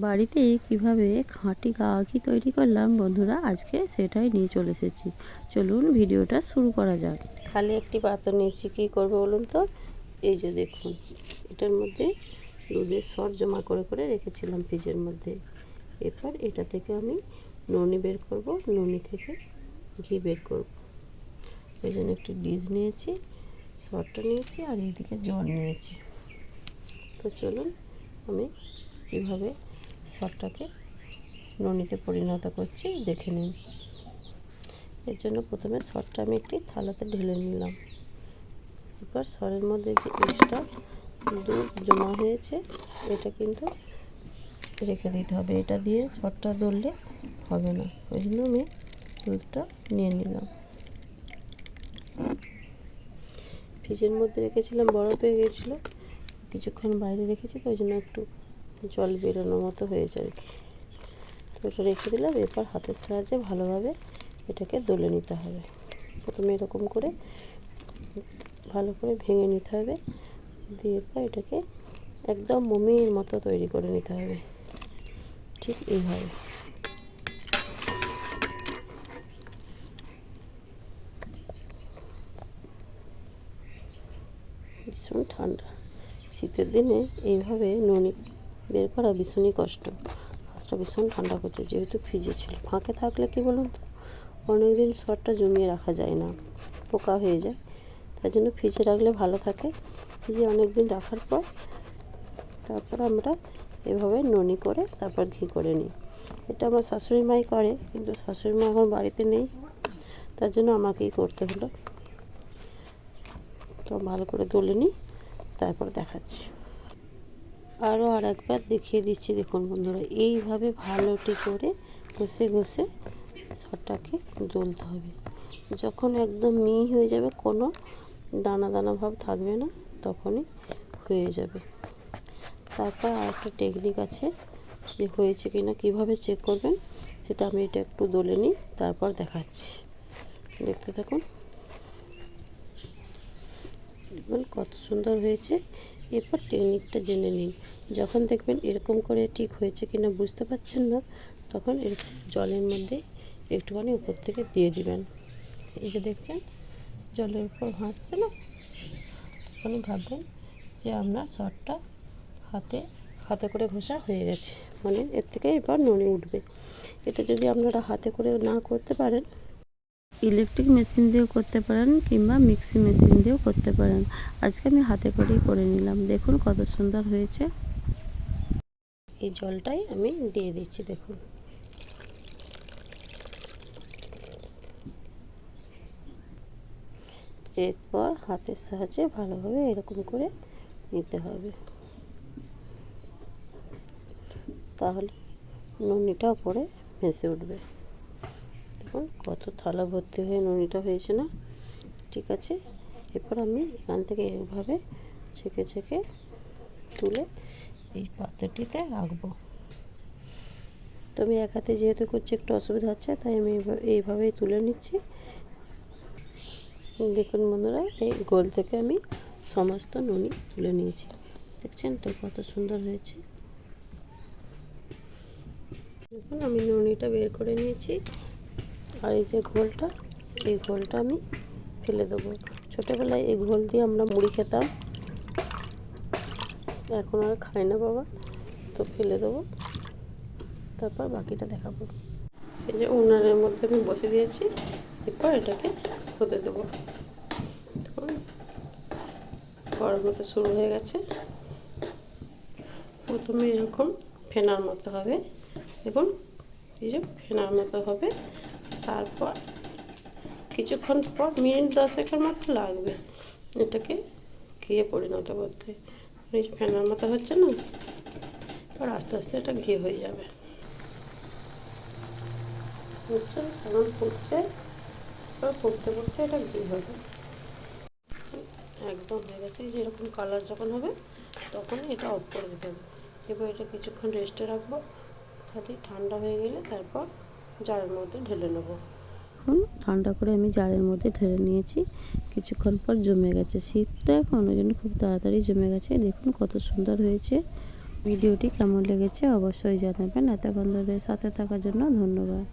বাড়িতে কিভাবে খাঁটি গাওয়া ঘি তৈরি করলাম বন্ধুরা, আজকে সেটাই নিয়ে চলে এসেছি। চলুন ভিডিওটা শুরু করা যাক। খালি একটি পাত্র নিয়েছি, কী করবো বলুন তো। এই যে দেখুন, এটার মধ্যে দুধের সর জমা করে করে রেখেছিলাম ফ্রিজের মধ্যে। এরপর এটা থেকে আমি ননি বের করব, ননি থেকে ঘি বের করব। এই জন্য একটি ডিশ নিয়েছি, সরটা নিয়েছি, আর এইদিকে জল নিয়েছি। তো চলুন আমি কীভাবে সরটাকে ননিতে পরিণত করছি দেখে নিন। এর জন্য প্রথমে সরটা আমি একটি থালাতে ঢেলে নিলাম। এরপর সরের মধ্যে যে এক্সট্রা দুধ জমা হয়েছে এটা কিন্তু রেখে দিতে হবে, এটা দিয়ে সরটা দললে হবে না। ওই জন্য আমি দুধটা নিয়ে নিলাম। ফ্রিজের মধ্যে রেখেছিলাম, বরফ হয়ে গিয়েছিলো, কিছুক্ষণ বাইরে রেখেছি, তো ওই জন্য একটু জল বেরোনোর মতো হয়েছে আর কি। তো এটা রেখে দিলাম। এরপর হাতের সাহায্যে ভালোভাবে এটাকে দলে নিতে হবে। প্রথমে এরকম করে ভালো করে ভেঙে নিতে হবে, দিয়ে এরপর এটাকে একদম মোমের মতো তৈরি করে নিতে হবে, ঠিক এইভাবে। ভীষণ ঠান্ডা, শীতের দিনে এইভাবে ননি বের করা ভীষণই কষ্ট। হাতটা ভীষণ ঠান্ডা করছে, যেহেতু ফ্রিজে ছিল। ফাঁকে থাকলে কি বলুন তো, অনেক দিন সরটা জমিয়ে রাখা যায় না, পোকা হয়ে যায়। তার জন্য ফ্রিজে রাখলে ভালো থাকে। ফ্রিজে অনেক দিন রাখার পর তারপর আমরা এভাবে ননি করে তারপর ঘি করে নিই। এটা আমার শাশুড়ি মাই করে, কিন্তু শাশুড়ি মা এখন বাড়িতে নেই, তার জন্য আমাকেই করতে হলো। তো ভালো করে দলে নিই, তারপর দেখাচ্ছি। আরও আর একবার দেখিয়ে দিচ্ছি, দেখুন বন্ধুরা, এইভাবে ভালোটি করে ঘষে ঘষে সরটাকে দলতে হবে। যখন একদম মিহি হয়ে যাবে, কোনো দানা দানা ভাব থাকবে না, তখনই হয়ে যাবে। তারপর আর একটা টেকনিক আছে, যে হয়েছে কি না কীভাবে চেক করবেন, সেটা আমি এটা একটু দলে নিই, তারপর দেখাচ্ছি। দেখতে থাকুন, দেখুন কত সুন্দর হয়েছে। এরপর টেকনিকটা জেনে নিন। যখন দেখবেন এরকম করে ঠিক হয়েছে কিনা বুঝতে পারছেন না, তখন এরকম জলের মধ্যে একটুখানি উপর থেকে দিয়ে দিবেন। এই যে দেখছেন জলের উপর ভাসছে না, তখনই ভাববেন যে আপনার সরটা হাতে করে ঘষা হয়ে গেছে, মানে এর থেকে এবার ননি উঠবে। এটা যদি আপনারা হাতে করে না করতে পারেন, ইলেকট্রিক মেশিন দিয়েও করতে পারেন, কিংবা মিক্সি মেশিন দিয়েও করতে পারেন। আজকে আমি হাতে করেই করে নিলাম। দেখুন কত সুন্দর হয়েছে। এই জলটাই আমি দিয়ে দিচ্ছি, দেখুন। এরপর হাতের সাহায্যে ভালোভাবে এরকম করে নিতে হবে, তাহলে ননিটা উপরে ভেসে উঠবে। দেখুন কত থালা ভর্তি হয়ে ননিটা হয়েছে না। ঠিক আছে, এরপর আমি এখান থেকে এইভাবে ছেঁকে ছেঁকে তুলে এই পাত্রটিতে রাখবো। তো আমি এক হাতে যেহেতু করছি একটু অসুবিধা হচ্ছে, তাই আমি এইভাবেই তুলে নিচ্ছি। দেখুন বন্ধুরা, এই গোল থেকে আমি সমস্ত ননি তুলে নিয়েছি। দেখছেন তো কত সুন্দর হয়েছে। দেখুন আমি ননিটা বের করে নিয়েছি, আর এই যে ঘোলটা, এই ঘোলটা আমি ফেলে দেবো। ছোটোবেলায় এই ঘোল দিয়ে আমরা মুড়ি খেতাম, এখন আর খাই না বাবা, তো ফেলে দেবো। তারপর বাকিটা দেখাবো। এই যে উনানের মধ্যে আমি বসে দিয়েছি, এরপর এটাকে হতে দেবো। গরম হতে শুরু হয়ে গেছে। প্রথমে এরকম ফেনার মতো হবে, দেখুন এই যে ফেনার মতো হবে। তারপর কিছুক্ষণ পর, মিনিট 10-এর মতো লাগবে এটাকে ঘিয়ে পরিণত করতে। এই যে ফেনার মতো হচ্ছে না, আর আস্তে আস্তে এটা ঘি হয়ে যাবে। বুঝছেন কেমন ফুটছে? এবার ফুটতে ফুটতে এটা ঘি হবে, একদম হয়ে গেছে। যেরকম কালার যখন হবে তখন এটা অফ করে দিতে হবে। এবার এটা কিছুক্ষণ রেস্টে রাখবো, তাহলে ঠান্ডা হয়ে গেলে তারপর জারের মধ্যে ঢেলে নেবো। ঠান্ডা করে আমি জারের মধ্যে ঢেলে নিয়েছি। কিছুক্ষণ পর জমে গেছে, শীত তো এখন, ওই জন্য খুব তাড়াতাড়ি জমে গেছে। দেখুন কত সুন্দর হয়েছে। ভিডিওটি কেমন লেগেছে অবশ্যই জানাবেন। এতক্ষণ ধরে সাথে থাকার জন্য ধন্যবাদ।